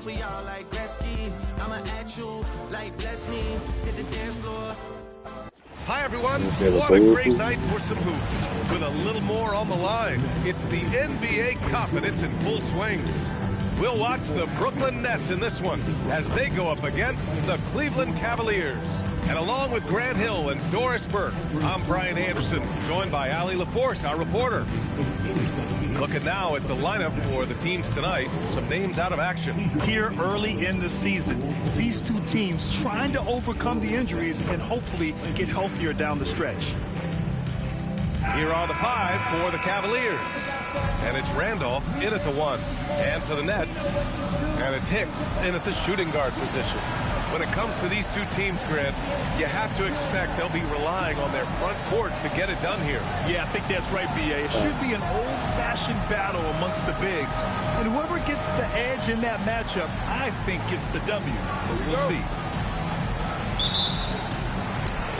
over y'all like Gretzky. I'ma at you like bless me. Hit the dance floor. Hi, everyone. What a great night for some hoops. With a little more on the line, it's the NBA Cup, and it's in full swing. We'll watch the Brooklyn Nets in this one as they go up against the Cleveland Cavaliers. And along with Grant Hill and Doris Burke, I'm Brian Anderson, joined by Allie LaForce, our reporter. Looking now at the lineup for the teams tonight, some names out of action. Here early in the season, these two teams trying to overcome the injuries and hopefully get healthier down the stretch. Here are the five for the Cavaliers. And it's Randolph in at the 1. And for the Nets, and it's Hicks in at the shooting guard position. When it comes to these two teams, Grant, you have to expect they'll be relying on their front court to get it done here. Yeah, I think that's right, B.A. It should be an old-fashioned battle amongst the bigs. And whoever gets the edge in that matchup, I think gets the W. But we'll see.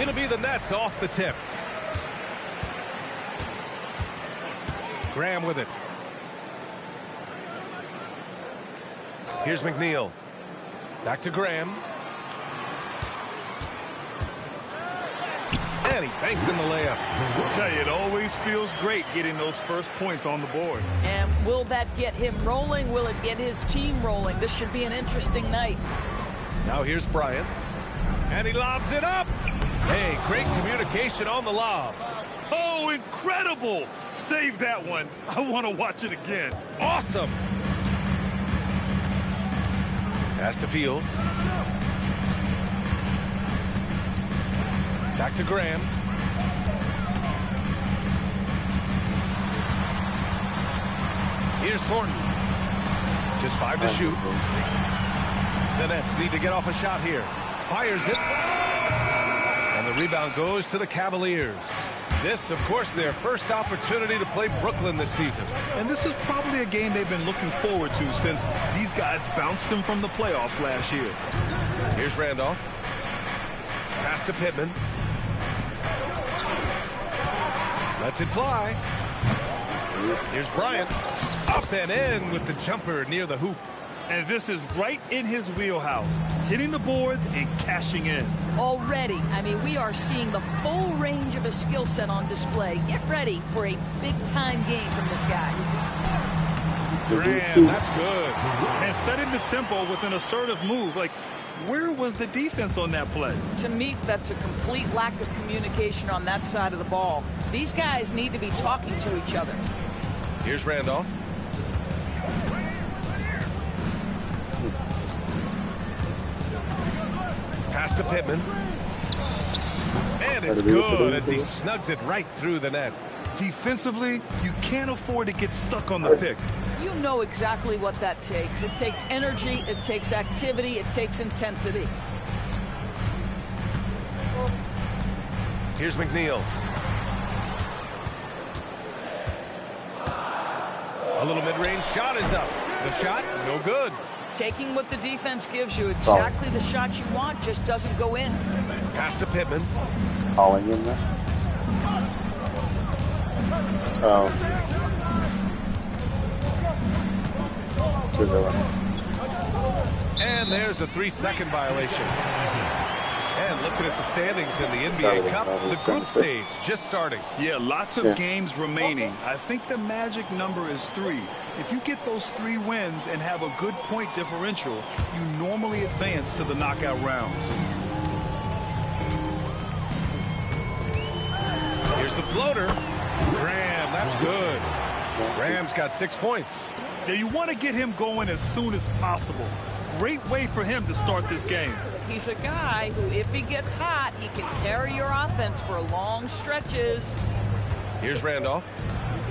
It'll be the Nets off the tip. Graham with it. Here's McNeil. Back to Graham. And he banks in the layup. I'll tell you, it always feels great getting those first points on the board. And will that get him rolling? Will it get his team rolling? This should be an interesting night. Now here's Bryant. And he lobs it up. Hey, great communication on the lob. Oh, incredible! Save that one. I want to watch it again. Awesome. Pass to Fields. Back to Graham. Here's Thornton. Just 5 to shoot. The Nets need to get off a shot here. Fires it. And the rebound goes to the Cavaliers. This, of course, their first opportunity to play Brooklyn this season. And this is probably a game they've been looking forward to since these guys bounced them from the playoffs last year. Here's Randolph. Pass to Pittman. Lets it fly. Here's Bryant. Up and in with the jumper near the hoop. And this is right in his wheelhouse. Hitting the boards and cashing in. Already, I mean, we are seeing the full range of his skill set on display. Get ready for a big-time game from this guy. Graham, that's good. And setting the tempo with an assertive move. Like, where was the defense on that play? To me, that's a complete lack of communication on that side of the ball. These guys need to be talking to each other. Here's Randolph. Pass to Pittman. And it's good as he snugs it right through the net. Defensively, you can't afford to get stuck on the pick. You know exactly what that takes. It takes energy, it takes activity, it takes intensity. Here's McNeil. A little mid-range shot is up. The shot, no good. Taking what the defense gives you, exactly the shot you want, just doesn't go in. Pass to Pittman. Calling in there. Oh. And there's a 3-second violation. And looking at the standings in the NBA Cup, the group stage just starting. Yeah, lots of games remaining. I think the magic number is 3. If you get those 3 wins and have a good point differential, you normally advance to the knockout rounds. Here's the floater. Graham, that's good. Graham's got 6 points. Now you want to get him going as soon as possible. Great way for him to start this game. He's a guy who, if he gets hot, he can carry your offense for long stretches. Here's Randolph.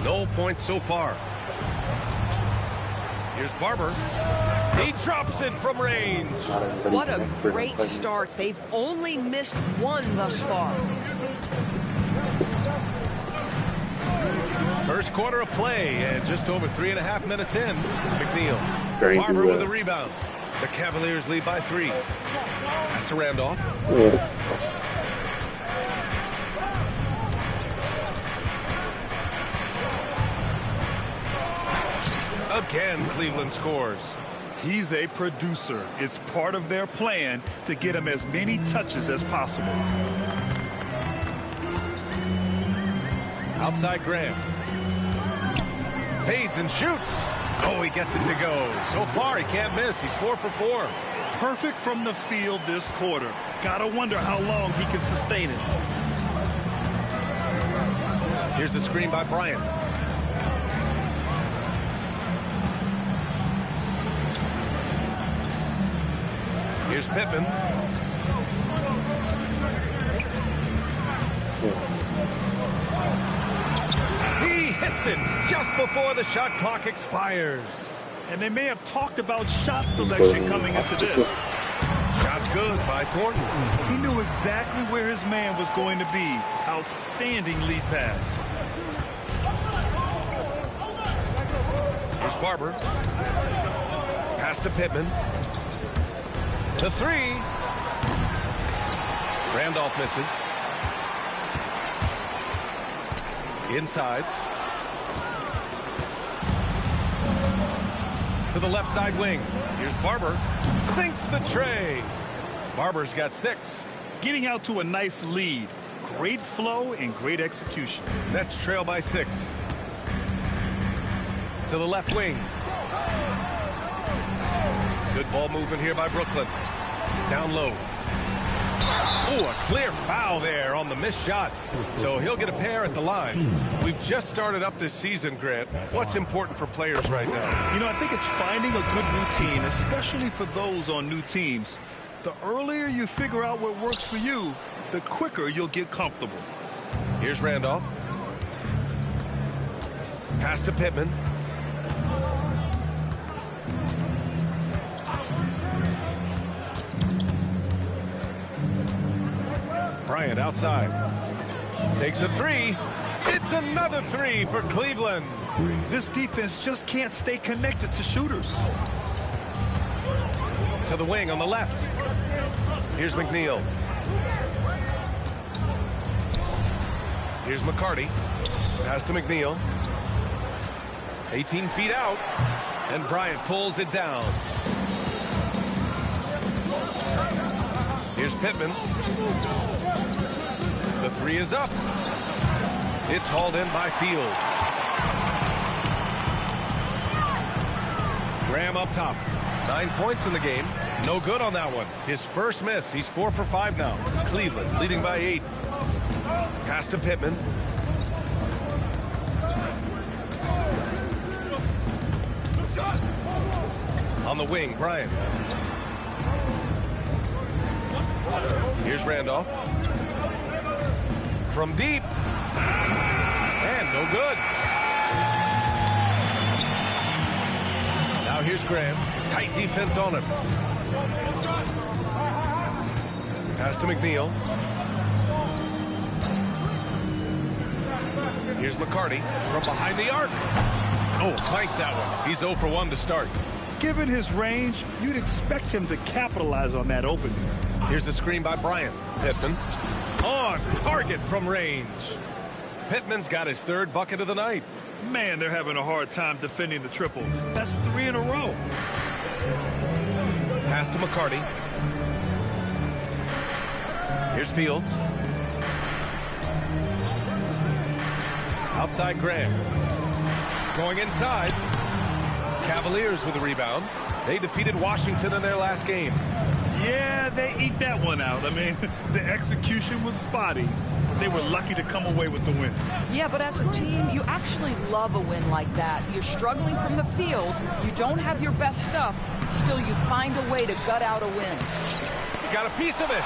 No points so far. Here's Barber. He drops it from range. What a great start. They've only missed 1 thus far. First quarter of play, and just over 3.5 minutes in. McNeil. Very Barber good. with a rebound. The Cavaliers lead by 3. Pass to Randolph. Again, Cleveland scores. He's a producer. It's part of their plan to get him as many touches as possible. Outside Graham. Fades and shoots. Oh, he gets it to go. So far, he can't miss. He's 4 for 4. Perfect from the field this quarter. Gotta wonder how long he can sustain it. Here's the screen by Bryant. Here's Pittman. He hits it just before the shot clock expires. And they may have talked about shot selection coming into this. Shot's good by Thornton. He knew exactly where his man was going to be. Outstanding lead pass. Here's Barber. Pass to Pittman. The three. Randolph misses. Inside. To the left side wing. Here's Barber. Sinks the tray. Barber's got 6. Getting out to a nice lead. Great flow and great execution. Nets trail by 6. To the left wing. Good ball movement here by Brooklyn. Down low. Oh, a clear foul there on the missed shot. So he'll get a pair at the line. We've just started up this season, Grant. What's important for players right now? You know, I think it's finding a good routine, especially for those on new teams. The earlier you figure out what works for you, the quicker you'll get comfortable. Here's Randolph. Pass to Pittman. Bryant outside. Takes a 3. It's another 3 for Cleveland. This defense just can't stay connected to shooters. To the wing on the left. Here's McNeil. Here's McCarty. Pass to McNeil. 18 feet out. And Bryant pulls it down. Here's Pittman. The 3 is up. It's hauled in by Fields. Graham up top. 9 points in the game. No good on that one. His first miss. He's 4 for 5 now. Cleveland leading by 8. Pass to Pittman. On the wing, Bryant. Here's Randolph. From deep. And no good. Now here's Graham. Tight defense on him. Pass to McNeil. Here's McCarty from behind the arc. Oh, clanks that one. He's 0 for 1 to start. Given his range, you'd expect him to capitalize on that opening. Here's the screen by Bryant. Pittman. On target from range. Pittman's got his 3rd bucket of the night. Man, they're having a hard time defending the triple. That's 3 in a row. Pass to McCarty. Here's Fields. Outside Graham. Going inside. Cavaliers with a rebound. They defeated Washington in their last game. Yeah, they eke that one out. I mean, the execution was spotty. They were lucky to come away with the win. Yeah, but as a team, you actually love a win like that. You're struggling from the field. You don't have your best stuff. Still, you find a way to gut out a win. Got a piece of it.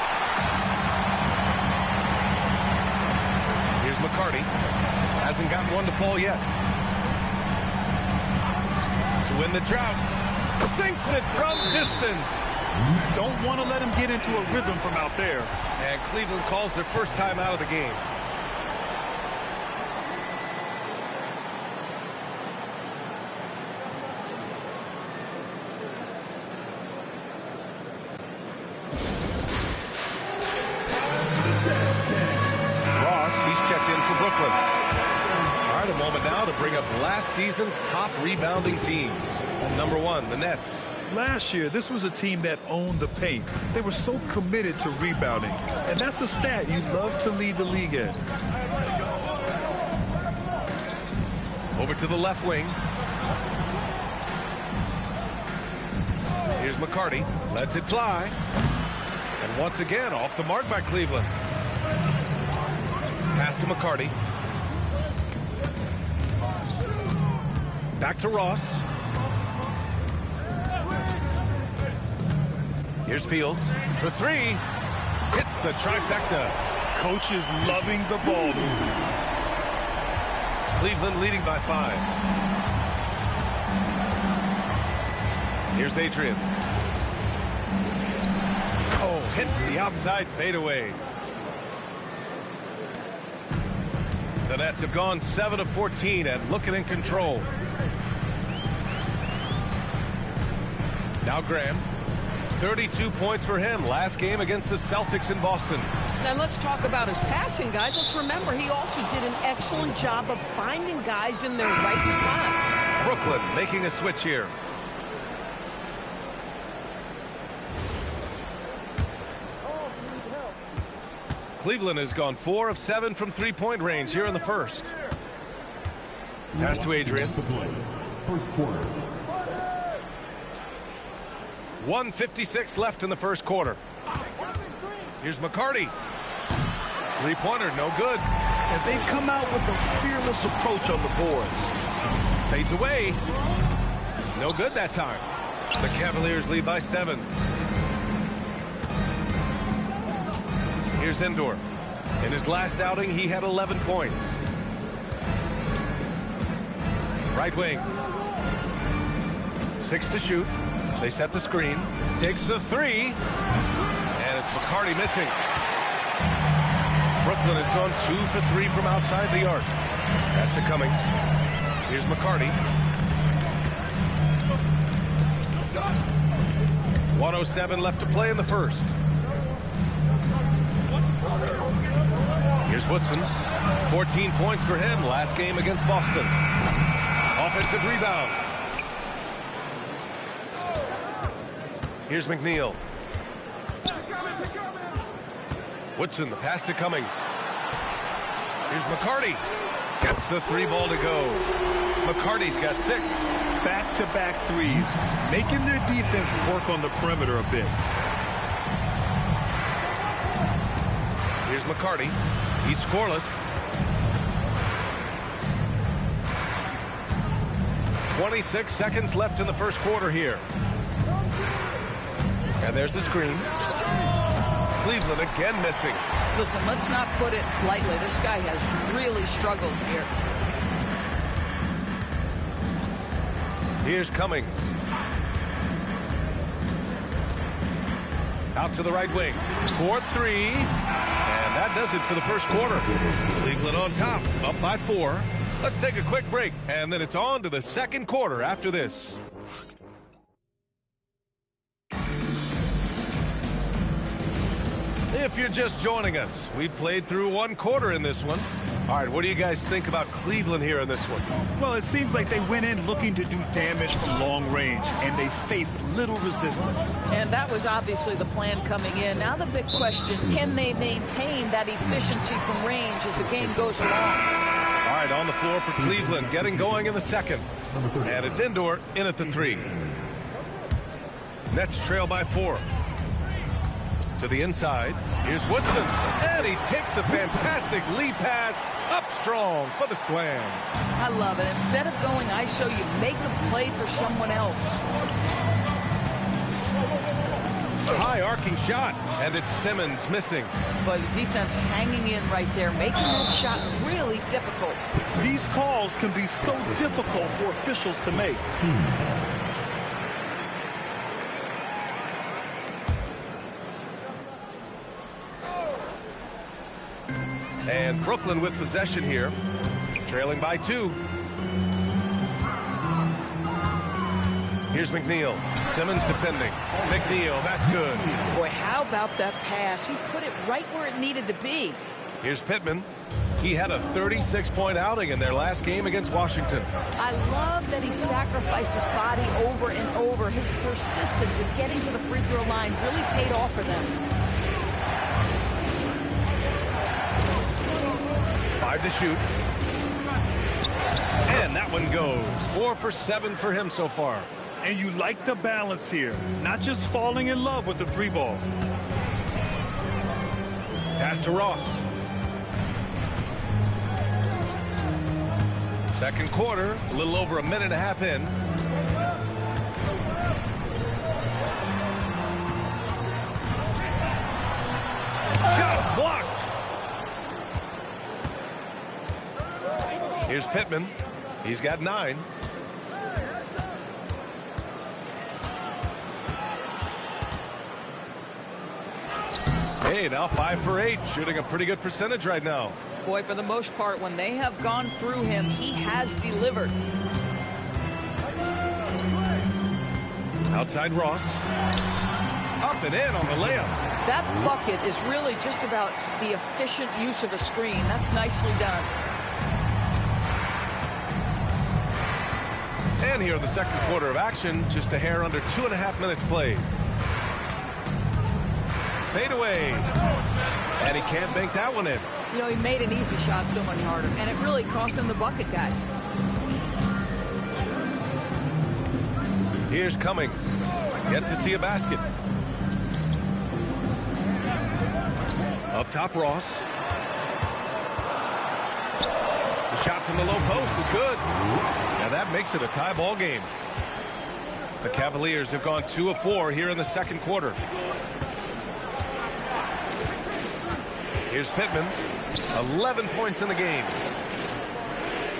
Here's McCarty. Hasn't gotten one to fall yet. To win the drought. Sinks it from distance. Don't want to let him get into a rhythm from out there. And Cleveland calls their first time out of the game. Ross, he's checked in for Brooklyn. All right, a moment now to bring up last season's top rebounding teams. Number 1, the Nets. Last year, this was a team that owned the paint. They were so committed to rebounding, and that's a stat you love to lead the league in. Over to the left wing. Here's McCarty. Lets it fly. And once again, off the mark by Cleveland. Pass to McCarty. Back to Ross. Here's Fields for three. Hits the trifecta. Coach is loving the ball movement. Cleveland leading by 5. Here's Adrian. Oh, hits the outside fadeaway. The Nets have gone 7 of 14 and looking in control. Now Graham. 32 points for him last game against the Celtics in Boston. Now let's talk about his passing, guys. Let's remember he also did an excellent job of finding guys in their right spots. Brooklyn making a switch here. Cleveland has gone 4 of 7 from three-point range here in the first. Pass to Adrian. First quarter. 1:56 left in the first quarter. Here's McCarty. Three-pointer, no good. And they've come out with a fearless approach on the boards. Fades away. No good that time. The Cavaliers lead by 7. Here's Endor. In his last outing, he had 11 points. Right wing. 6 to shoot. They set the screen. Takes the 3. And it's McCarty missing. Brooklyn has gone 2 for 3 from outside the arc. Pass to Cummings. Here's McCarty. 1:07 left to play in the first. Here's Woodson. 14 points for him last game against Boston. Offensive rebound. Here's McNeil. Woodson, the pass to Cummings. Here's McCarty. Gets the 3 ball to go. McCarty's got 6. Back-to-back threes, making their defense work on the perimeter a bit. Here's McCarty. He's scoreless. 26 seconds left in the first quarter here. And there's the screen. Cleveland again missing. Listen, let's not put it lightly. This guy has really struggled here. Here's Cummings. Out to the right wing. 4-3. And that does it for the first quarter. Cleveland on top, up by 4. Let's take a quick break, and then it's on to the second quarter after this. If you're just joining us, we played through 1 quarter in this one. All right, what do you guys think about Cleveland here in this one? Well, it seems like they went in looking to do damage from long range, and they faced little resistance. And that was obviously the plan coming in. Now the big question, can they maintain that efficiency from range as the game goes along? All right, on the floor for Cleveland, getting going in the second. And it's Endor in at the 3. Nets trail by 4. To the inside. Here's Woodson. And he takes the fantastic lead pass up strong for the slam. I love it. Instead of going ISO, you make a play for someone else. High arcing shot. And it's Simmons missing. But the defense hanging in right there, making that shot really difficult. These calls can be so difficult for officials to make. And Brooklyn with possession here, trailing by 2. Here's McNeil. Simmons defending. McNeil, that's good. Boy, how about that pass? He put it right where it needed to be. Here's Pittman. He had a 36-point outing in their last game against Washington. I love that he sacrificed his body over and over. His persistence in getting to the free throw line really paid off for them. 5 to shoot. And that one goes. 4 for 7 for him so far. And you like the balance here. Not just falling in love with the 3-ball. Pass to Ross. Second quarter, a little over a minute and a half in. Shot blocked. Here's Pittman. He's got 9. Hey, now 5 for 8, shooting a pretty good percentage right now. Boy, for the most part, when they have gone through him, he has delivered. Outside Ross. Up and in on the layup. That bucket is really just about the efficient use of a screen. That's nicely done. And here in the second quarter of action, just a hair under 2.5 minutes played. Fade away. And he can't bank that one in. You know, he made an easy shot so much harder, and it really cost him the bucket, guys. Here's Cummings. Yet to see a basket. Up top, Ross. The shot from the low post is good. Now that makes it a tie ball game. The Cavaliers have gone 2 of 4 here in the second quarter. Here's Pittman. 11 points in the game.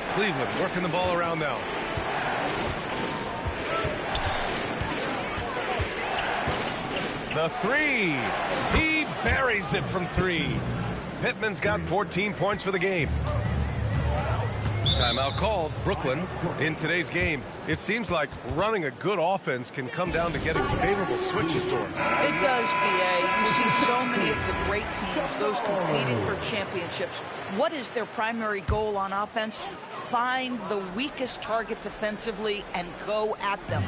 Cleveland working the ball around now. The 3. He buries it from 3. Pittman's got 14 points for the game. Timeout called. Brooklyn in today's game. It seems like running a good offense can come down to getting favorable switches to him. It does, BA. You see so many of the great teams, those competing for championships. What is their primary goal on offense? Find the weakest target defensively and go at them.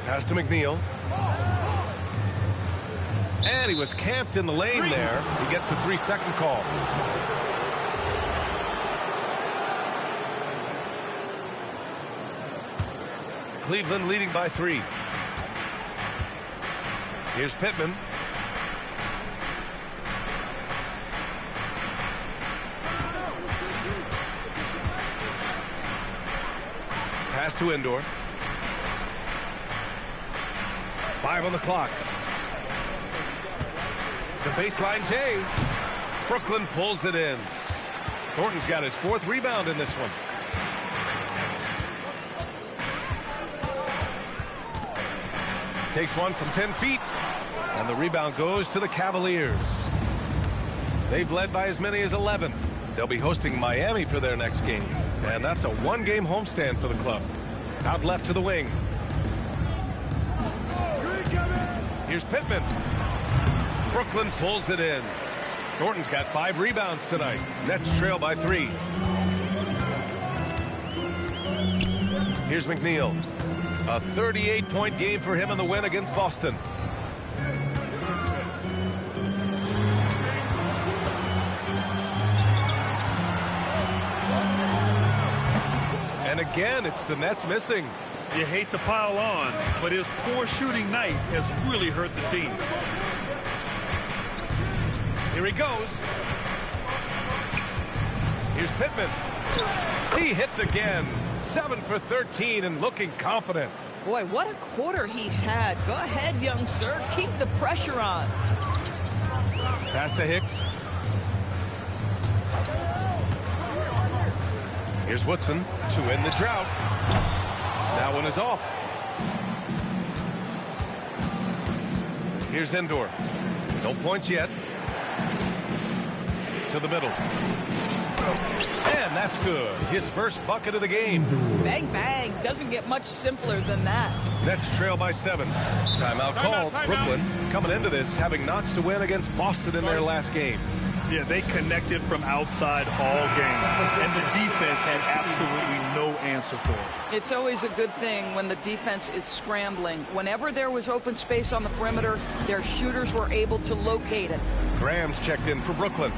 Pass to McNeil. And he was camped in the lane there. He gets a 3-second call. Cleveland leading by 3. Here's Pittman. Pass to Indoor. 5 on the clock. The baseline J. Brooklyn pulls it in. Thornton's got his 4th rebound in this one. Takes one from 10 feet. And the rebound goes to the Cavaliers. They've led by as many as 11. They'll be hosting Miami for their next game. And that's a 1-game homestand for the club. Out left to the wing. Here's Pittman. Brooklyn pulls it in. Thornton's got 5 rebounds tonight. Nets trail by 3. Here's McNeil. A 38-point game for him in the win against Boston. And again, it's the Nets missing. You hate to pile on, but his poor shooting night has really hurt the team. Here he goes. Here's Pittman. He hits again. 7 for 13 and looking confident. Boy, what a quarter he's had. Go ahead, young sir. Keep the pressure on. Pass to Hicks. Here's Woodson to end the drought. That one is off. Here's Indoor. No points yet. To the middle. And that's good. His first bucket of the game. Bang, bang. Doesn't get much simpler than that. Nets trail by 7. Timeout called. Brooklyn coming into this having notched a win against Boston in their last game. Yeah, they connected from outside all game, and the defense had absolutely no answer for it. It's always a good thing when the defense is scrambling. Whenever there was open space on the perimeter, their shooters were able to locate it. Graham's checked in for Brooklyn.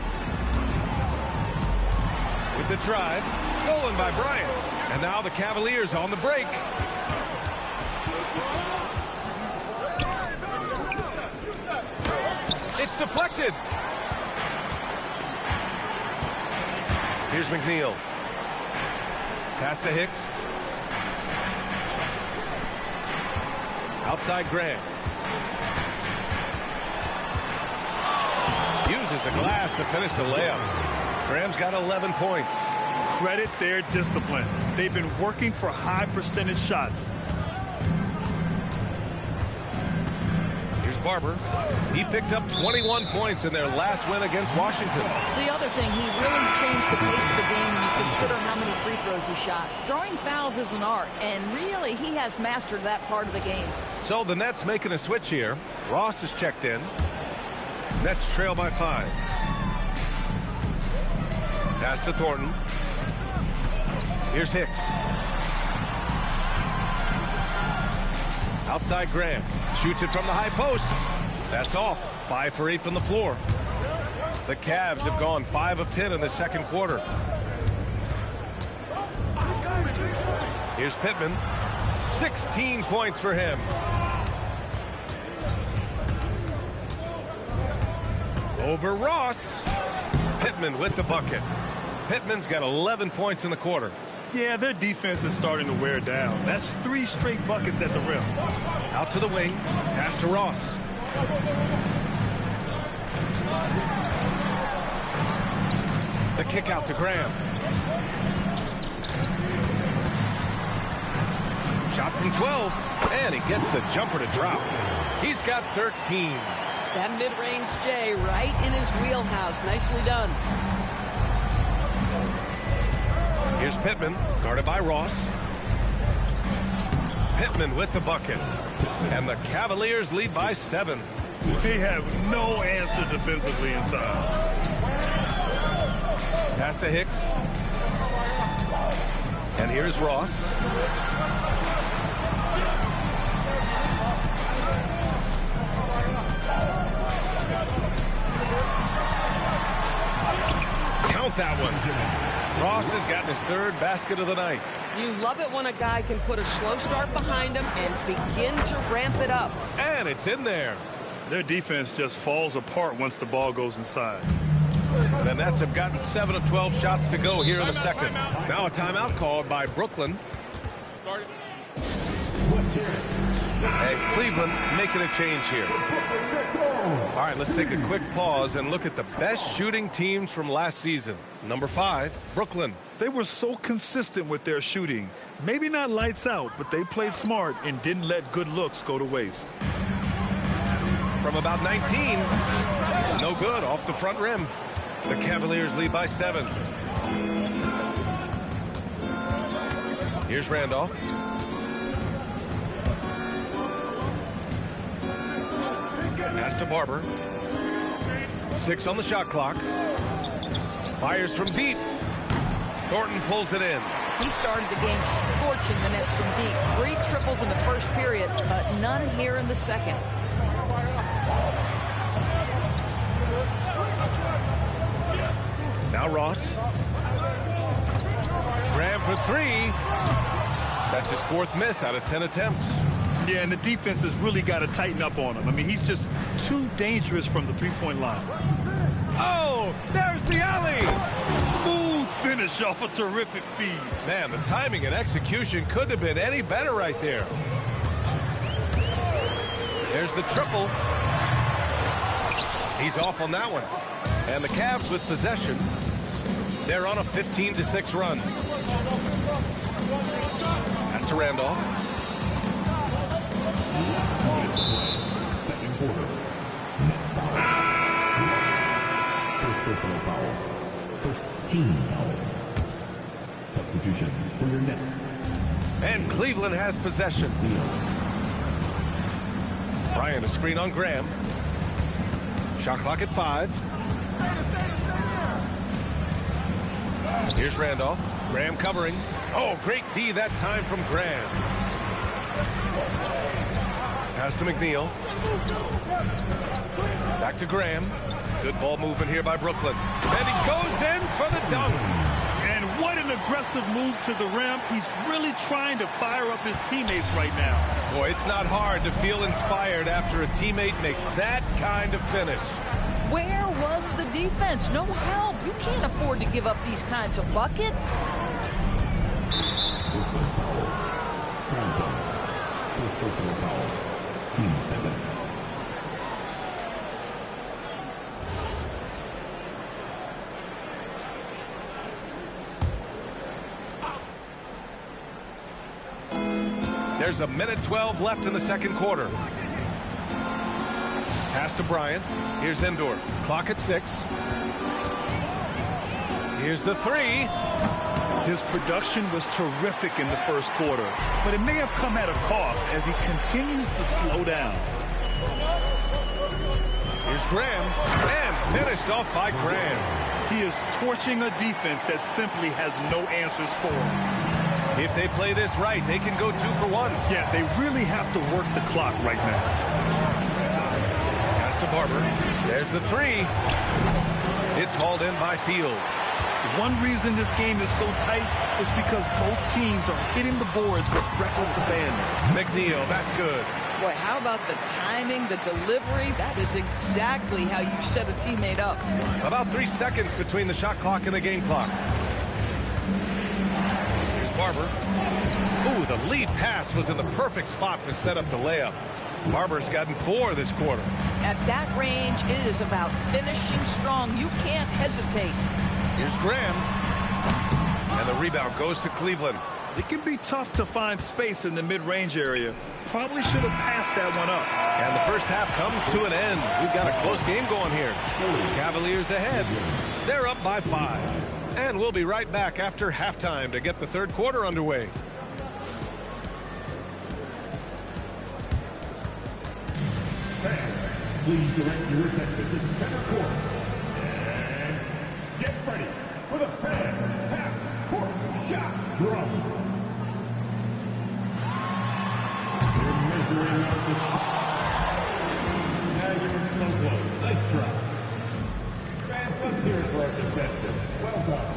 With the drive, stolen by Bryant. And now the Cavaliers on the break. It's deflected. Here's McNeil. Pass to Hicks. Outside Graham. Uses the glass to finish the layup. Graham's got 11 points. Credit their discipline. They've been working for high percentage shots. Here's Barber. He picked up 21 points in their last win against Washington. The other thing, he really changed the pace of the game when you consider how many free throws he shot. Drawing fouls is an art, and really he has mastered that part of the game. So the Nets making a switch here. Ross is checked in. Nets trail by 5. Pass to Thornton. Here's Hicks. Outside Graham. Shoots it from the high post. That's off. 5 for 8 from the floor. The Cavs have gone 5 of 10 in the second quarter. Here's Pittman. 16 points for him. Over Ross. Pittman with the bucket. Pittman's got 11 points in the quarter. Yeah, their defense is starting to wear down. That's 3 straight buckets at the rim. Out to the wing. Pass to Ross. The kick out to Graham. Shot from 12. And he gets the jumper to drop. He's got 13. That mid-range J right in his wheelhouse. Nicely done. Here's Pittman, guarded by Ross. Pittman with the bucket. And the Cavaliers lead by 7. They have no answer defensively inside. Pass to Hicks. And here's Ross. Count that one. Ross has gotten his 3rd basket of the night. You love it when a guy can put a slow start behind him and begin to ramp it up. And it's in there. Their defense just falls apart once the ball goes inside. The Nets have gotten 7 of 12 shots to go here in the second. Now a timeout called by Brooklyn. And Cleveland making a change here. All right, let's take a quick pause and look at the best shooting teams from last season. Number 5, Brooklyn. They were so consistent with their shooting. Maybe not lights out, but they played smart and didn't let good looks go to waste. From about 19, no good off the front rim. The Cavaliers lead by 7. Here's Randolph. Pass to Barber. 6 on the shot clock. Fires from deep. Thornton pulls it in. He started the game scorching the Nets from deep. 3 triples in the first period, but none here in the second. Now Ross. Graham for 3. That's his 4th miss out of 10 attempts. Yeah, and the defense has really got to tighten up on him. I mean, he's just too dangerous from the three-point line. Oh, there's the alley. Smooth finish off a terrific feed. Man, the timing and execution couldn't have been any better right there. There's the triple. He's off on that one. And the Cavs with possession. They're on a 15-6 run. Pass to Randolph. Second quarter. Next foul. First personal foul. First team foul. Substitutions for your Nets. And Cleveland has possession. Bryant, a screen on Graham. Shot clock at 5. Here's Randolph. Graham covering. Oh, great D that time from Graham. Pass to McNeil. Back to Graham. Good ball movement here by Brooklyn. And he goes in for the dunk. And what an aggressive move to the rim. He's really trying to fire up his teammates right now. Boy, it's not hard to feel inspired after a teammate makes that kind of finish. Where was the defense? No help. You can't afford to give up these kinds of buckets. First personal foul. Team 7. There's a minute 12 left in the second quarter. Pass to Bryant. Here's Endor. Clock at 6. Here's the 3. His production was terrific in the first quarter, but it may have come at a cost as he continues to slow down. Here's Graham, and finished off by Graham. He is torching a defense that simply has no answers for him. If they play this right, they can go 2 for 1. Yeah, they really have to work the clock right now. Pass to Barber. There's the 3. It's hauled in by Fields. One reason this game is so tight is because both teams are hitting the boards with reckless abandon. McNeil, that's good. Boy, how about the timing, the delivery? That is exactly how you set a teammate up. About 3 seconds between the shot clock and the game clock. Here's Barber. Ooh, the lead pass was in the perfect spot to set up the layup. Barber's gotten 4 this quarter. At that range, it is about finishing strong. You can't hesitate. Here's Graham. And the rebound goes to Cleveland. It can be tough to find space in the mid-range area. Probably should have passed that one up. And the first half comes to an end. We've got a close game going here. Cavaliers ahead. They're up by 5. And we'll be right back after halftime to get the third quarter underway. Please direct your attention to center court. And get ready for the fan half-court shot drum. They're measuring out the shot. Now you're so close. Nice try. Fans, let's hear it for our contestant. Well done.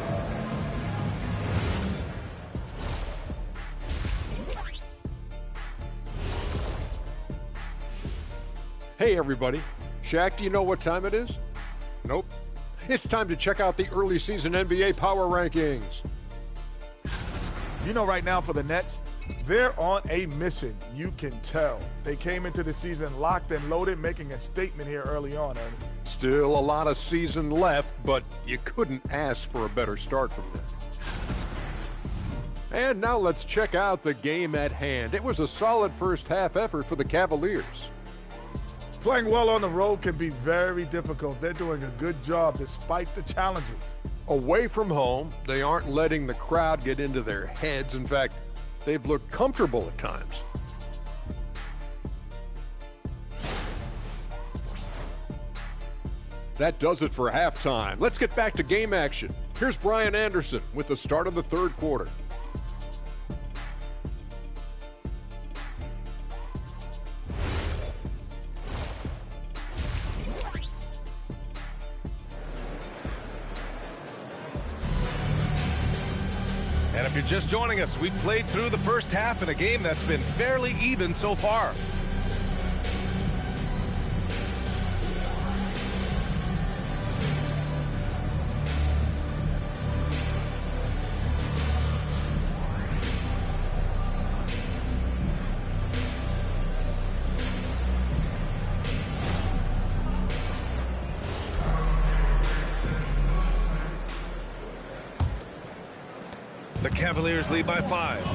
Hey everybody, Shaq, do you know what time it is? Nope. It's time to check out the early season NBA Power Rankings. You know, right now for the Nets, they're on a mission. You can tell. They came into the season locked and loaded, making a statement here early on, Ernie. Still a lot of season left, but you couldn't ask for a better start from them. And now let's check out the game at hand. It was a solid first half effort for the Cavaliers. Playing well on the road can be very difficult. They're doing a good job despite the challenges. Away from home, they aren't letting the crowd get into their heads. In fact, they've looked comfortable at times. That does it for halftime. Let's get back to game action. Here's Brian Anderson with the start of the third quarter. And if you're just joining us, we've played through the first half in a game that's been fairly even so far. The Cavaliers lead by 5.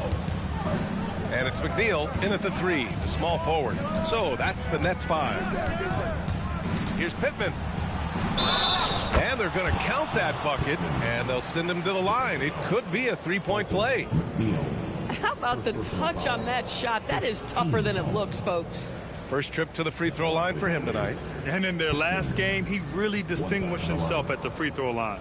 And it's McNeil in at the 3, the small forward. So that's the Nets 5. Here's Pittman. And they're going to count that bucket, and they'll send him to the line. It could be a three-point play. How about the touch on that shot? That is tougher than it looks, folks. First trip to the free throw line for him tonight. And in their last game, he really distinguished himself at the free throw line.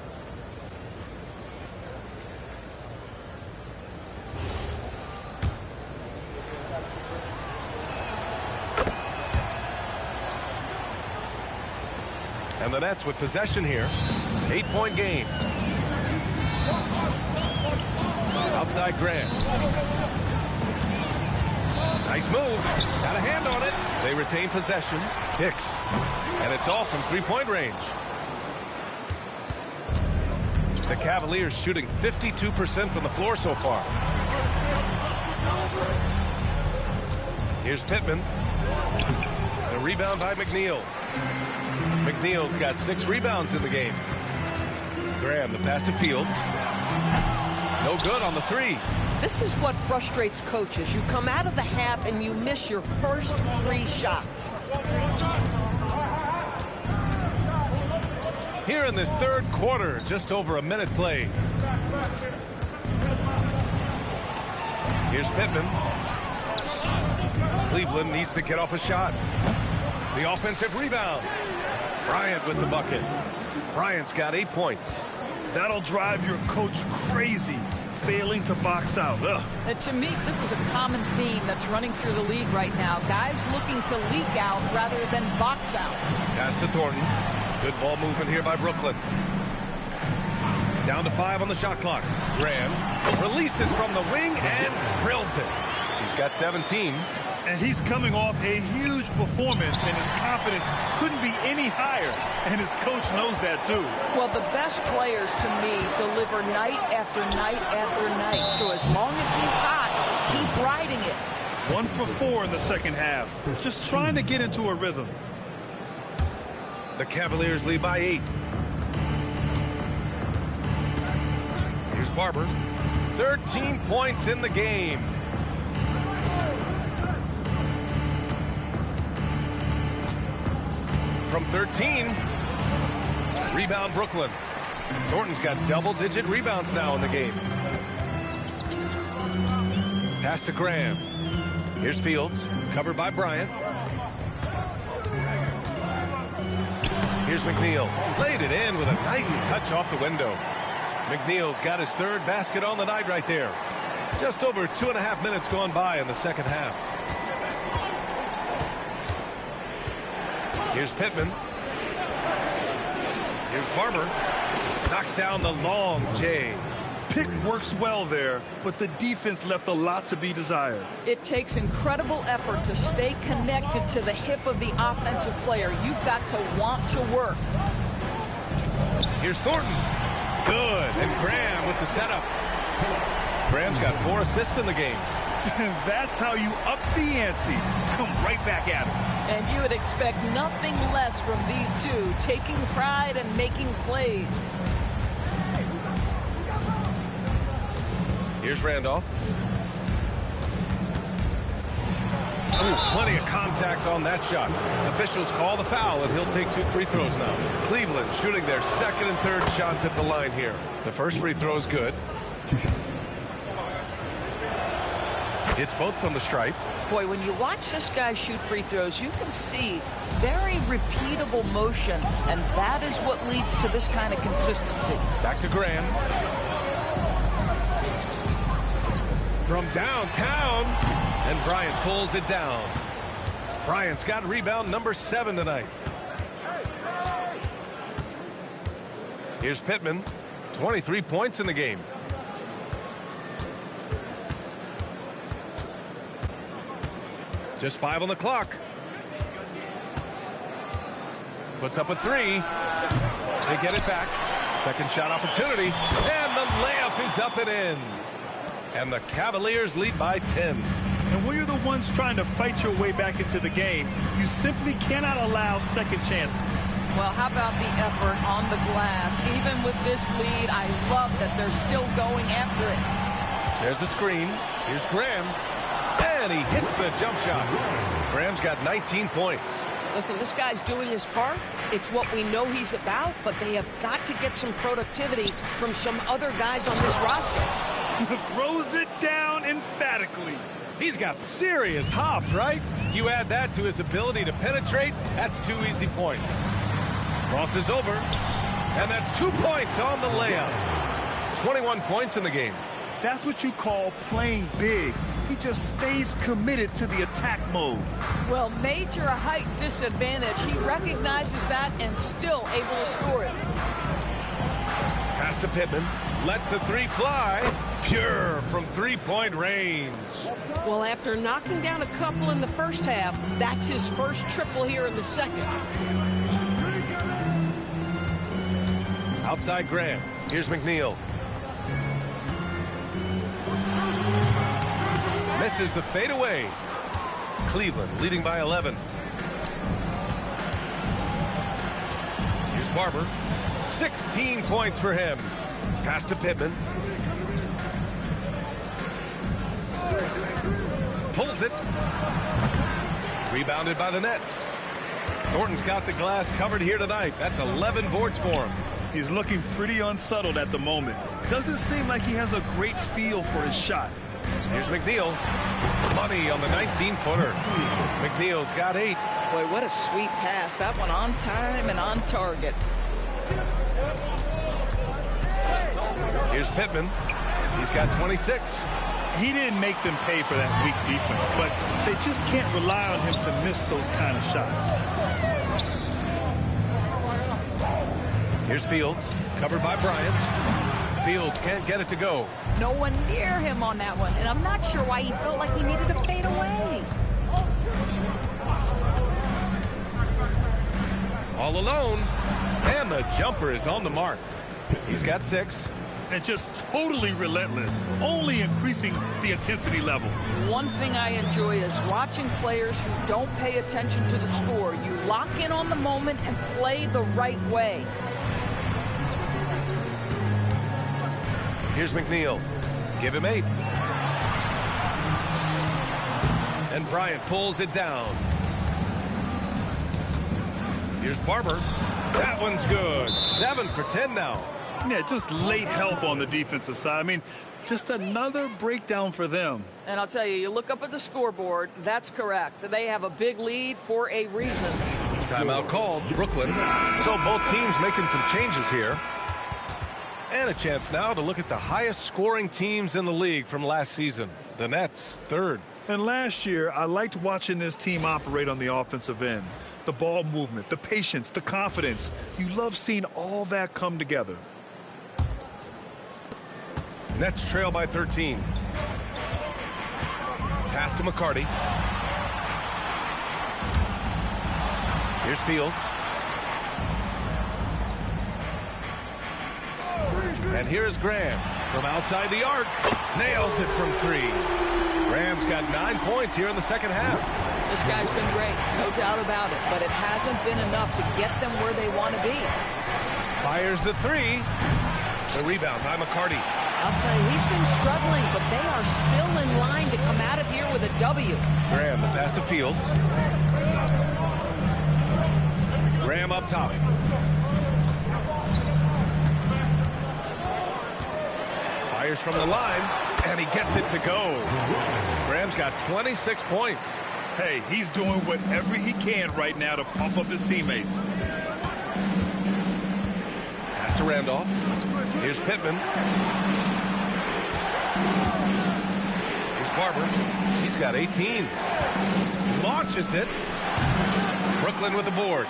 And the Nets with possession here. 8-point game. Outside Grant. Nice move. Got a hand on it. They retain possession. Hicks. And it's all from three-point range. The Cavaliers shooting 52% from the floor so far. Here's Pittman. The rebound by McNeil. McNeil's got 6 rebounds in the game. Graham, the pass to Fields. No good on the three. This is what frustrates coaches. You come out of the half and you miss your first 3 shots. Here in this third quarter, just over a minute played. Here's Pittman. Cleveland needs to get off a shot. The offensive rebound. Bryant with the bucket. Bryant's got 8 points. That'll drive your coach crazy, failing to box out. To me, this is a common theme that's running through the league right now. Guys looking to leak out rather than box out. Pass to Thornton. Good ball movement here by Brooklyn. Down to 5 on the shot clock. Graham releases from the wing and drills it. He's got 17. And he's coming off a huge performance, and his confidence couldn't be any higher. And his coach knows that, too. Well, the best players, to me, deliver night after night after night. So as long as he's hot, keep riding it. 1 for 4 in the second half. Just trying to get into a rhythm. The Cavaliers lead by 8. Here's Barber. 13 points in the game. From 13. Rebound Brooklyn. Thornton's got double-digit rebounds now in the game. Pass to Graham. Here's Fields. Covered by Bryant. Here's McNeil. Laid it in with a nice touch off the window. McNeil's got his 3rd basket on the night right there. Just over 2.5 minutes gone by in the second half. Here's Pittman. Here's Barber. Knocks down the long J. Pick works well there, but the defense left a lot to be desired. It takes incredible effort to stay connected to the hip of the offensive player. You've got to want to work. Here's Thornton. Good. And Graham with the setup. Graham's got 4 assists in the game. That's how you up the ante. Come right back at him. And you would expect nothing less from these two, taking pride and making plays. Here's Randolph. Ooh, plenty of contact on that shot. Officials call the foul, and he'll take 2 free throws now. Cleveland shooting their 2nd and 3rd shots at the line here. The first free throw is good. It's both from the stripe. Boy, when you watch this guy shoot free throws, you can see very repeatable motion, and that is what leads to this kind of consistency. Back to Graham. From downtown, and Bryant pulls it down. Bryant's got rebound number 7 tonight. Here's Pittman. 23 points in the game. Just 5 on the clock. Puts up a 3. They get it back. Second shot opportunity. And the layup is up and in. And the Cavaliers lead by 10. And when you're the ones trying to fight your way back into the game, you simply cannot allow second chances. Well, how about the effort on the glass? Even with this lead, I love that they're still going after it. There's a screen. Here's Graham. And he hits the jump shot. Graham's got 19 points. Listen, this guy's doing his part. It's what we know he's about, but they have got to get some productivity from some other guys on this roster. Throws it down emphatically. He's got serious hops, right? You add that to his ability to penetrate, that's 2 easy points. Crosses over, and that's 2 points on the layup. 21 points in the game. That's what you call playing big. He just stays committed to the attack mode. Well, major height disadvantage. He recognizes that and still able to score it. Pass to Pittman. Lets the three fly. Pure from three-point range. Well, after knocking down a couple in the first half, that's his first triple here in the second. Outside Graham. Here's McNeil. Misses the fadeaway. Cleveland leading by 11. Here's Barber. 16 points for him. Pass to Pittman. Pulls it. Rebounded by the Nets. Thornton's got the glass covered here tonight. That's 11 boards for him. He's looking pretty unsettled at the moment. Doesn't seem like he has a great feel for his shot. Here's McNeil. Money on the 19-footer. McNeil's got 8. Boy, what a sweet pass. That one on time and on target. Here's Pittman. He's got 26. He didn't make them pay for that weak defense, but they just can't rely on him to miss those kind of shots. Here's Fields, covered by Bryant. Fields can't get it to go. No one near him on that one, and I'm not sure why he felt like he needed to fade away. All alone, and the jumper is on the mark. He's got 6. And just totally relentless, only increasing the intensity level. One thing I enjoy is watching players who don't pay attention to the score. You lock in on the moment and play the right way. Here's McNeil. Give him 8. And Bryant pulls it down. Here's Barber. That one's good. 7 for 10 now. Yeah, just late help on the defensive side. I mean, just another breakdown for them. And I'll tell you, you look up at the scoreboard, that's correct. They have a big lead for a reason. Timeout called, Brooklyn. So both teams making some changes here. And a chance now to look at the highest scoring teams in the league from last season. The Nets, 3rd. And last year, I liked watching this team operate on the offensive end. The ball movement, the patience, the confidence. You love seeing all that come together. Nets trail by 13. Pass to McCarty. Here's Fields. And here's Graham from outside the arc. Nails it from 3. Graham's got 9 points here in the second half. This guy's been great, no doubt about it, but it hasn't been enough to get them where they want to be. Fires the 3. The rebound by McCarty. I'll tell you, he's been struggling, but they are still in line to come out of here with a W. Graham, the pass to Fields. Graham up top. Fires from the line, and he gets it to go. Graham's got 26 points. Hey, he's doing whatever he can right now to pump up his teammates. Pass to Randolph. Here's Pittman. Here's Barber. He's got 18. Launches it. Brooklyn with the board.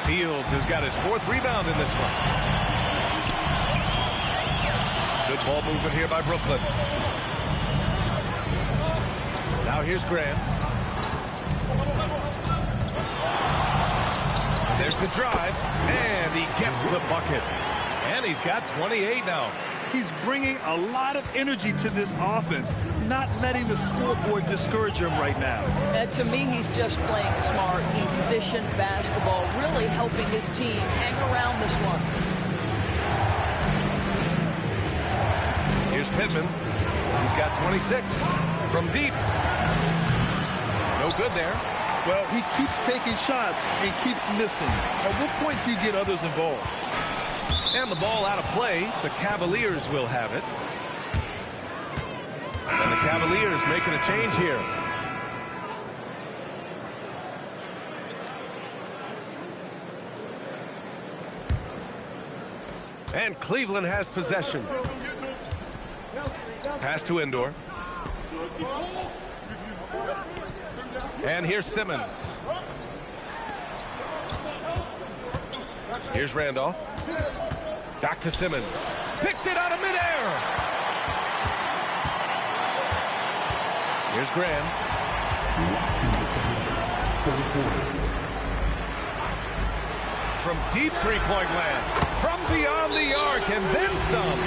Fields has got his 4th rebound in this one. Good ball movement here by Brooklyn. Now here's Graham. And there's the drive. And he gets the bucket. And he's got 28 now. He's bringing a lot of energy to this offense, not letting the scoreboard discourage him right now. And to me, he's just playing smart, efficient basketball, really helping his team hang around this one. Here's Pittman. He's got 26 from deep. No good there. Well, he keeps taking shots and keeps missing. At what point do you get others involved? And the ball out of play. The Cavaliers will have it. And the Cavaliers making a change here. And Cleveland has possession. Pass to Indoor. And here's Simmons. Here's Randolph. Back to Simmons. Picked it out of midair. Here's Graham. From deep three-point land. From beyond the arc and then some.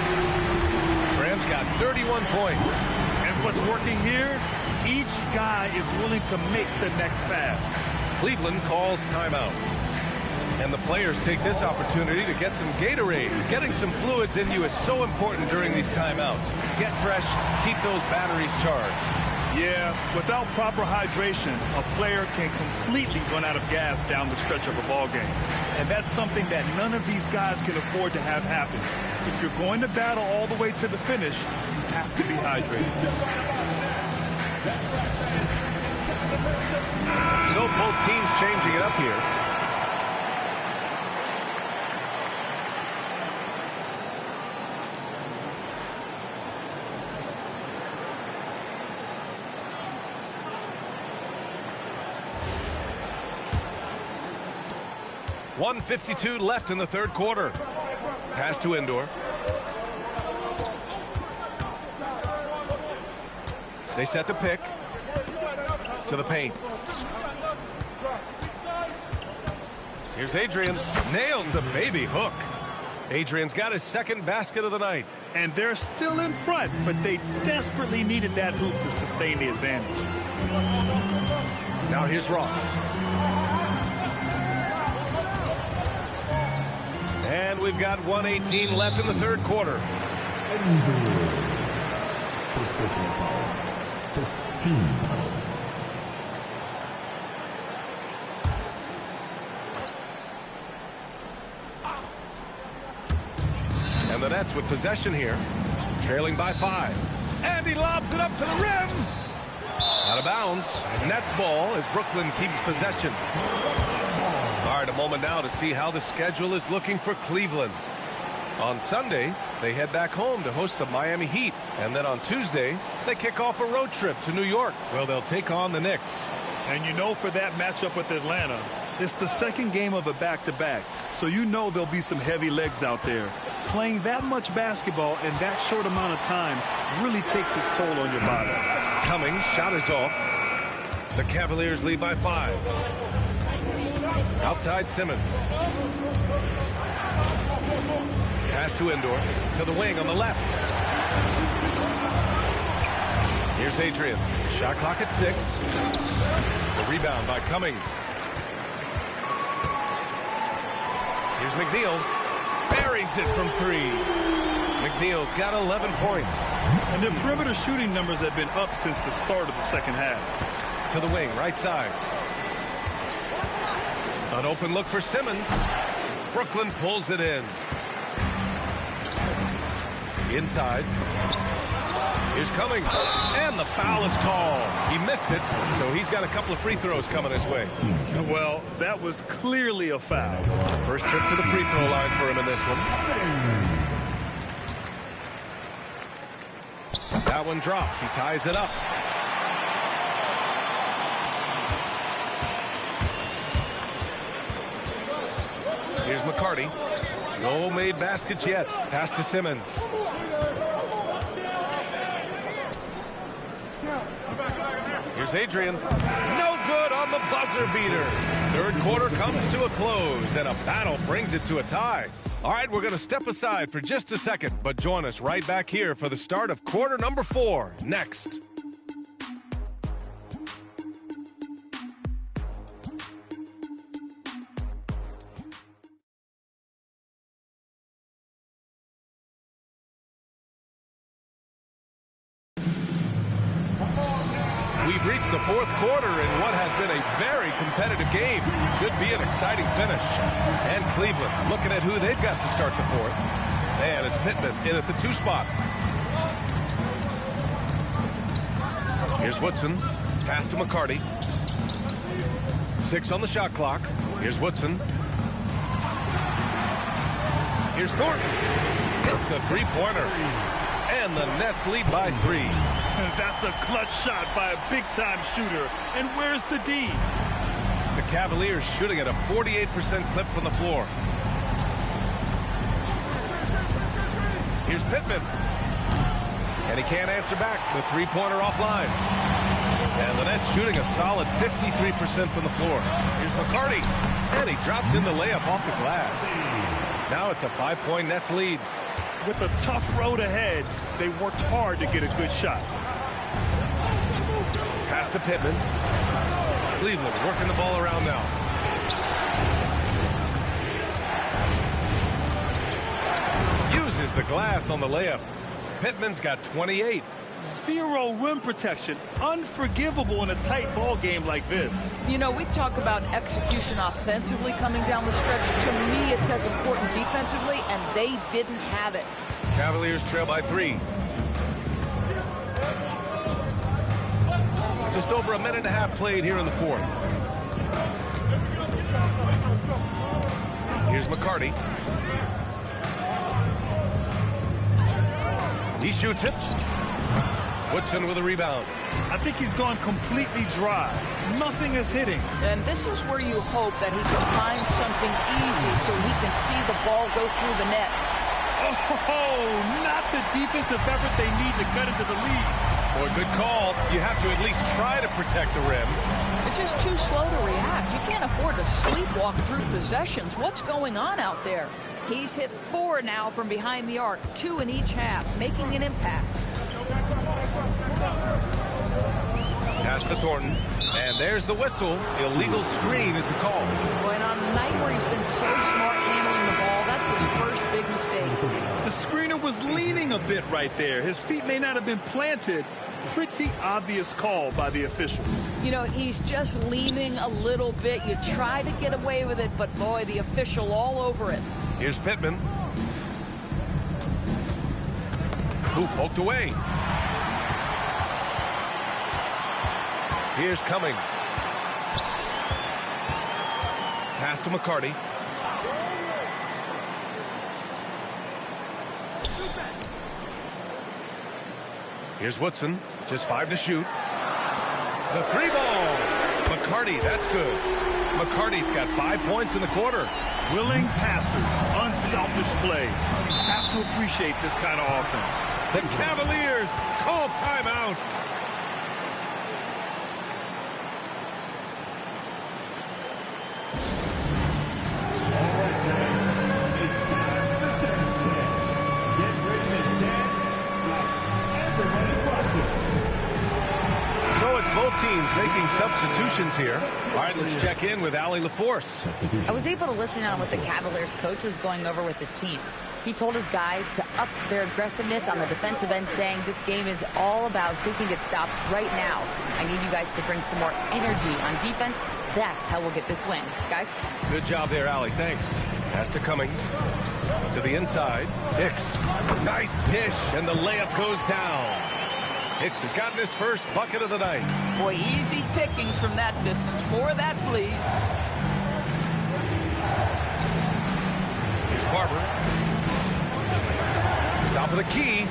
Graham's got 31 points. And what's working here? Each guy is willing to make the next pass. Cleveland calls timeout. And the players take this opportunity to get some Gatorade. Getting some fluids in you is so important during these timeouts. Get fresh, keep those batteries charged. Yeah, without proper hydration, a player can completely run out of gas down the stretch of a ball game. And that's something that none of these guys can afford to have happen. If you're going to battle all the way to the finish, you have to be hydrated. So both teams changing it up here. .152 left in the third quarter. Pass to Indoor. They set the pick. To the paint. Here's Adrian. Nails the baby hook. Adrian's got his second basket of the night. And they're still in front, but they desperately needed that hoop to sustain the advantage. Now here's Ross. And we've got 1:18 left in the third quarter. And the Nets with possession here, trailing by 5. And he lobs it up to the rim. Out of bounds. Nets ball as Brooklyn keeps possession. All right, a moment now to see how the schedule is looking for Cleveland. On Sunday, they head back home to host the Miami Heat. And then on Tuesday, they kick off a road trip to New York, where they'll take on the Knicks. And you know, for that matchup with Atlanta, it's the second game of a back-to-back. So you know there'll be some heavy legs out there. Playing that much basketball in that short amount of time really takes its toll on your body. Cummings, shot is off. The Cavaliers lead by 5. Outside Simmons. Pass to Indoor. To the wing on the left. Here's Adrian. Shot clock at 6. The rebound by Cummings. Here's McNeil. Buries it from 3. McNeil's got 11 points. And their perimeter shooting numbers have been up since the start of the second half. To the wing, right side. An open look for Simmons. Brooklyn pulls it in. Inside. Here's Cummings. And the foul is called. He missed it, so he's got a couple of free throws coming his way. Well, that was clearly a foul. First trip to the free throw line for him in this one. That one drops. He ties it up. Here's McCarty. No made baskets yet. Pass to Simmons. Here's Adrian. No good on the buzzer beater. Third quarter comes to a close, and a battle brings it to a tie. All right, we're going to step aside for just a second, but join us right back here for the start of quarter number 4 next. We've reached the fourth quarter in what has been a very competitive game. Should be an exciting finish. And Cleveland looking at who they've got to start the fourth. And it's Pittman in at the 2 spot. Here's Woodson. Pass to McCarty. 6 on the shot clock. Here's Woodson. Here's Thornton. It's a 3-pointer. And the Nets lead by 3. That's a clutch shot by a big-time shooter. And where's the D? The Cavaliers shooting at a 48% clip from the floor. Here's Pittman. And he can't answer back. The three-pointer offline. And the Nets shooting a solid 53% from the floor. Here's McCarty. And he drops in the layup off the glass. Now it's a 5-point Nets lead. With a tough road ahead, they worked hard to get a good shot. Pass to Pittman. Cleveland working the ball around now. Uses the glass on the layup. Pittman's got 28. Zero rim protection. Unforgivable in a tight ball game like this. You know, we talk about execution offensively coming down the stretch. To me, it's as important defensively, and they didn't have it. Cavaliers trail by 3. Just over a minute and a half played here in the fourth. Here's McCarty. He shoots it. Woodson with a rebound. I think he's gone completely dry. Nothing is hitting. And this is where you hope that he can find something easy so he can see the ball go through the net. Oh, not the defensive effort they need to cut into the lead. Boy, good call. You have to at least try to protect the rim. It's just too slow to react. You can't afford to sleepwalk through possessions. What's going on out there? He's hit 4 now from behind the arc, 2 in each half, making an impact. Pass to Thornton. And there's the whistle. Illegal screen is the call. Boy, and on a night where he's been so smart handling the ball, that's his first big mistake. The screener was leaning a bit right there. His feet may not have been planted. Pretty obvious call by the officials. You know, he's just leaning a little bit. You try to get away with it, but boy, the official all over it. Here's Pittman. Who poked away. Here's Cummings. Pass to McCarty. Here's Woodson. Just 5 to shoot. The 3 ball. McCarty, that's good. McCarty's got 5 points in the quarter. Willing passers, unselfish play. You have to appreciate this kind of offense. The Cavaliers call timeout. Teams making substitutions here. All right, let's check in with Allie LaForce. I was able to listen on what the Cavaliers coach was going over with his team. He told his guys to up their aggressiveness on the defensive end, saying this game is all about who can get stops right now. I need you guys to bring some more energy on defense. That's how we'll get this win. Guys? Good job there, Allie. Thanks. Pass to Cummings. To the inside. Hicks. Nice dish, and the layup goes down. Hicks has gotten his first bucket of the night. Boy, easy pickings from that distance. More of that, please. Here's Barber. Top of the key.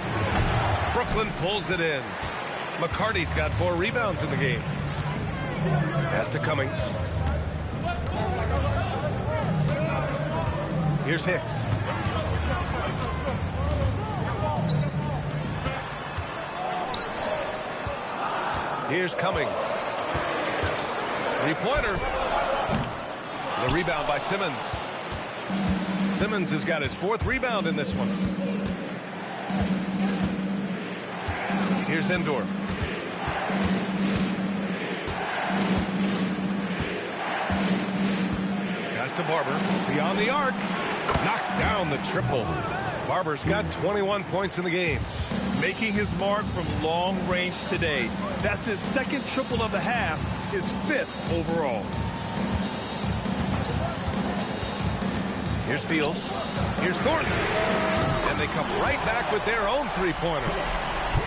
Brooklyn pulls it in. McCarty's got 4 rebounds in the game. Pass to Cummings. Here's Hicks. Here's Cummings. 3-pointer. The rebound by Simmons. Simmons has got his 4th rebound in this one. Here's Endor. Pass to Barber. Beyond the arc. Knocks down the triple. Barber's got 21 points in the game. Making his mark from long range today. That's his 2nd triple of the half, his 5th overall. Here's Fields. Here's Thornton. And they come right back with their own 3-pointer.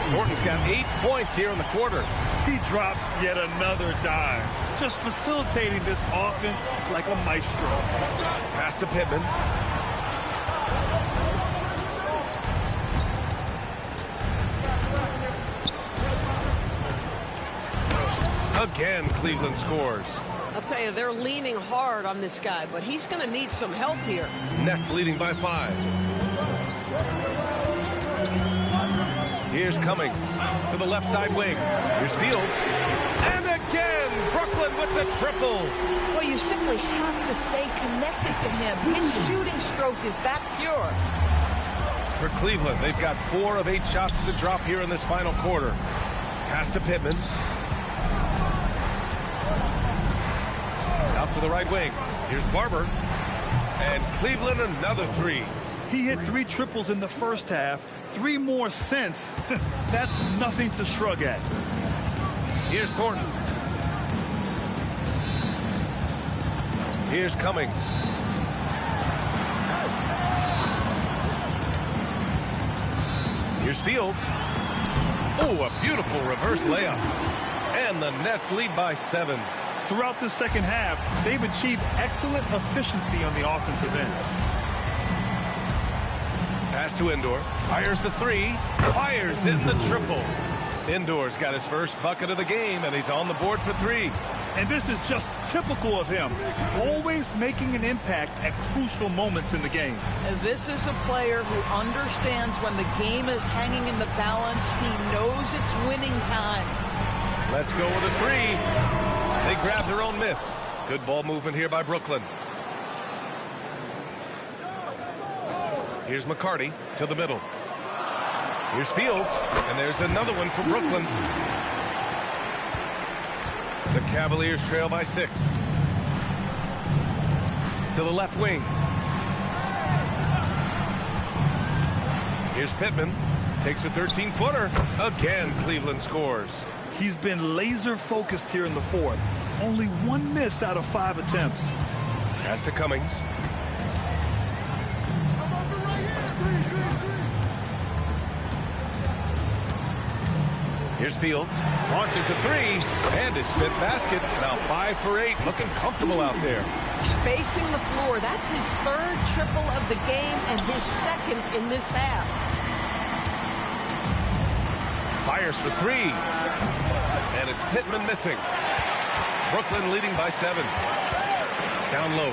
Thornton's got 8 points here in the quarter. He drops yet another dime. Just facilitating this offense like a maestro. Pass to Pittman. Again, Cleveland scores. I'll tell you, they're leaning hard on this guy, but he's going to need some help here. Nets leading by 5. Here's Cummings to the left side wing. Here's Fields. And again, Brooklyn with the triple. Well, you simply have to stay connected to him. His shooting stroke is that pure. For Cleveland, they've got 4 of 8 shots to drop here in this final quarter. Pass to Pittman. Out to the right wing. Here's Barber. And Cleveland another 3. He hit 3 triples in the first half. 3 more since. That's nothing to shrug at. Here's Thornton. Here's Cummings. Here's Fields. Oh, a beautiful reverse layup. And the Nets lead by 7. Throughout the second half, they've achieved excellent efficiency on the offensive end. Pass to Indoor. Fires the 3. Fires in the triple. Indoor's got his first bucket of the game, and he's on the board for 3. And this is just typical of him. Always making an impact at crucial moments in the game. And this is a player who understands when the game is hanging in the balance. He knows it's winning time. Let's go with a 3. They grab their own miss. Good ball movement here by Brooklyn. Here's McCarty to the middle. Here's Fields, and there's another one for Brooklyn. The Cavaliers trail by 6. To the left wing. Here's Pittman. Takes a 13-footer. Again, Cleveland scores. He's been laser focused here in the fourth. Only 1 miss out of 5 attempts. Pass to Cummings. Here's Fields. Launches a 3. And his 5th basket. Now 5 for 8. Looking comfortable out there. Spacing the floor. That's his 3rd triple of the game and his 2nd in this half. Fires for 3. And it's Pittman missing. Brooklyn leading by 7. Down low.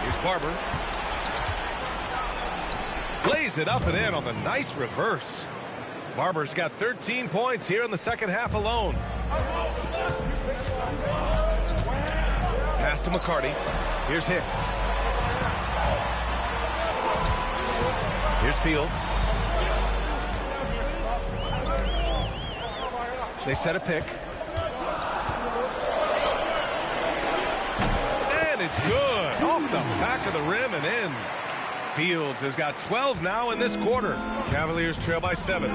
Here's Barber. Plays it up and in on the nice reverse. Barber's got 13 points here in the second half alone. Pass to McCarty. Here's Hicks. Here's Fields. They set a pick. And it's good. Off the back of the rim and in. Fields has got 12 now in this quarter. Cavaliers trail by 7.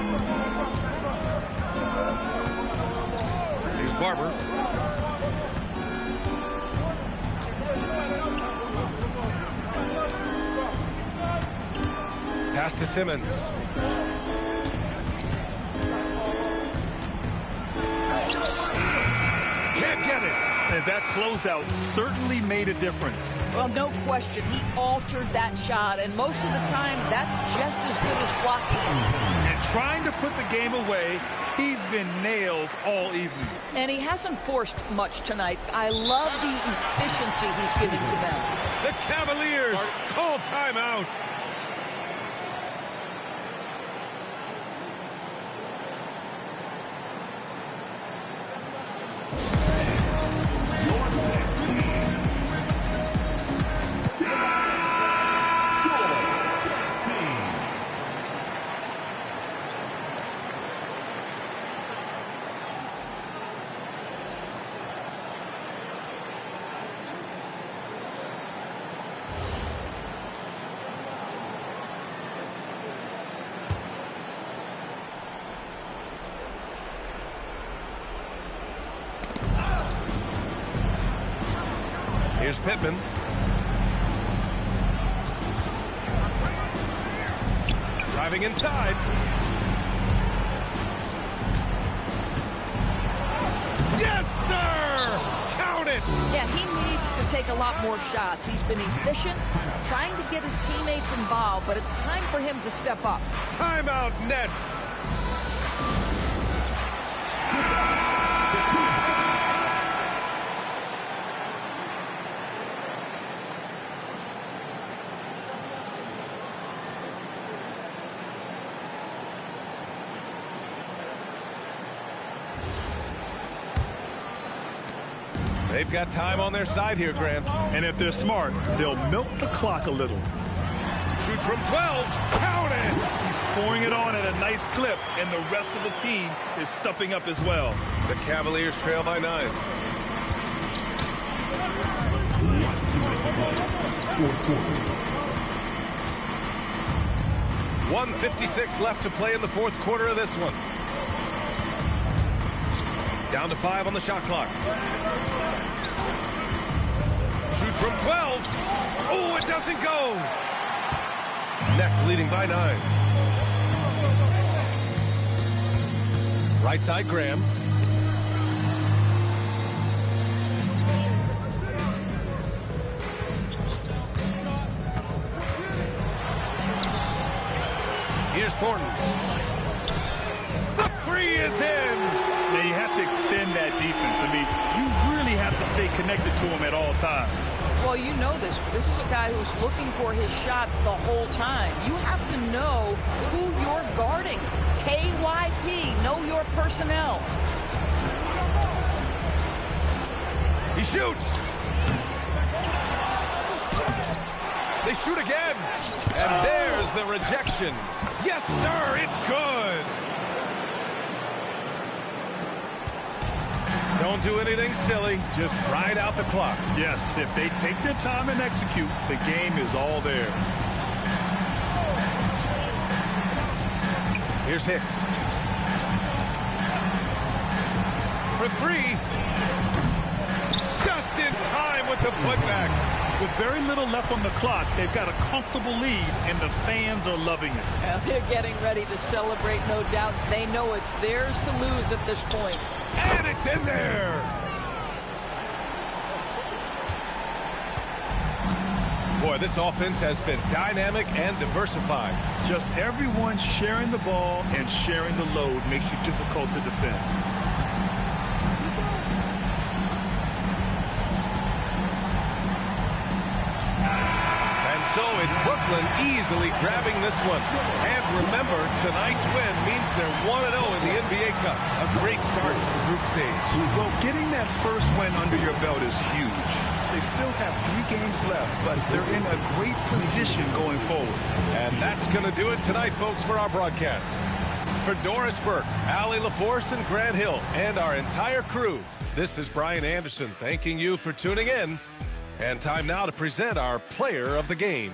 Here's Barber. Pass to Simmons. Can't get it. And that closeout certainly made a difference. Well, no question. He altered that shot, and most of the time, that's just as good as blocking. And trying to put the game away, he's been nails all evening. And he hasn't forced much tonight. I love the efficiency he's giving to them. The Cavaliers call timeout. Here's Pittman. Driving inside. Yes, sir! Count it! Yeah, he needs to take a lot more shots. He's been efficient, trying to get his teammates involved, but it's time for him to step up. Timeout, Nets. They've got time on their side here, Grant. And if they're smart, they'll milk the clock a little. Shoots from 12. Count it! He's pouring it on at a nice clip, and the rest of the team is stepping up as well. The Cavaliers trail by 9. Fourth quarter. 1:56 left to play in the fourth quarter of this one. Down to 5 on the shot clock. Shoot from 12. Oh, it doesn't go. Nets leading by 9. Right side, Graham. Here's Thornton. The 3 is in. Now you have to extend that defense. I mean, you really have to stay connected to him at all times. Well, you know this. This is a guy who's looking for his shot the whole time. You have to know who you're guarding. KYP, know your personnel. He shoots. They shoot again. And there's the rejection. Yes, sir, it's good. Don't do anything silly. Just ride out the clock. Yes, if they take their time and execute, the game is all theirs. Here's Hicks. For 3. Just in time with the putback. With very little left on the clock, they've got a comfortable lead, and the fans are loving it. They're getting ready to celebrate, no doubt. They know it's theirs to lose at this point. And it's in there. Boy, this offense has been dynamic and diversified. Just everyone sharing the ball and sharing the load makes you difficult to defend. So it's Brooklyn easily grabbing this one. And remember, tonight's win means they're 1-0 in the NBA Cup. A great start to the group stage. Well, getting that first win under your belt is huge. They still have 3 games left, but they're in a great position going forward. And that's going to do it tonight, folks, for our broadcast. For Doris Burke, Allie LaForce, and Grant Hill, and our entire crew, this is Brian Anderson thanking you for tuning in. And time now to present our player of the game.